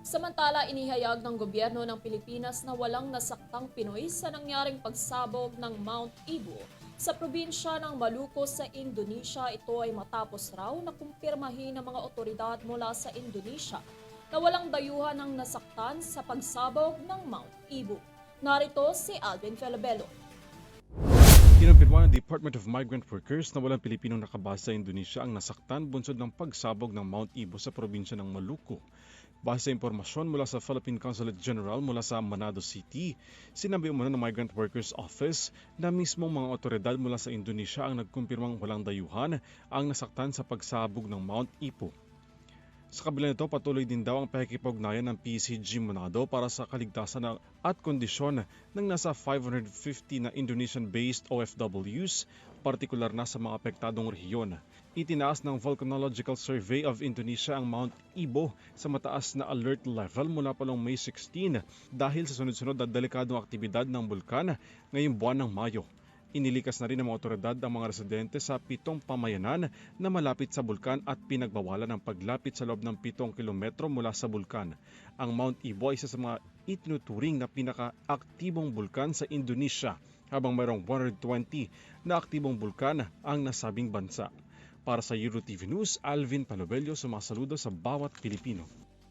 Samantala, inihayag ng gobyerno ng Pilipinas na walang nasaktang Pinoy sa nangyaring pagsabog ng Mount Ibu sa probinsya ng Maluku sa Indonesia. Ito ay matapos raw na kumpirmahin ng mga otoridad mula sa Indonesia na walang dayuhan ng nasaktan sa pagsabog ng Mount Ibu. Narito si Alvin Felabelo. Kinumpirma ng Department of Migrant Workers na walang Pilipinong nakabase sa Indonesia ang nasaktan bunsod ng pagsabog ng Mount Ibu sa probinsya ng Maluku. Base sa impormasyon mula sa Philippine Consulate General mula sa Manado City, sinabi umano ng Migrant Workers Office na mismong mga otoridad mula sa Indonesia ang nagkumpirmang walang dayuhan ang nasaktan sa pagsabog ng Mount Ibu. Sa kabila nito, patuloy din daw ang pakikipag-ugnayan ng PCG Manado para sa kaligtasan at kondisyon ng nasa 550 na Indonesian-based OFWs, partikular na sa mga apektadong rehiyon. Itinaas ng Volcanological Survey of Indonesia ang Mount Ibu sa mataas na alert level mula pa noong May 16 dahil sa sunod-sunod at delikadong aktibidad ng bulkan ngayong buwan ng Mayo. Inilikas na rin ng mga otoridad ang mga residente sa 7 pamayanan na malapit sa bulkan at pinagbawalan ang paglapit sa loob ng 7 kilometro mula sa bulkan. Ang Mount Ibu ay isa sa mga itinuturing na pinaka-aktibong bulkan sa Indonesia, habang mayroong 120 na aktibong bulkan ang nasabing bansa. Para sa EuroTV News, Alvin Palobello, sumasaludo sa bawat Pilipino.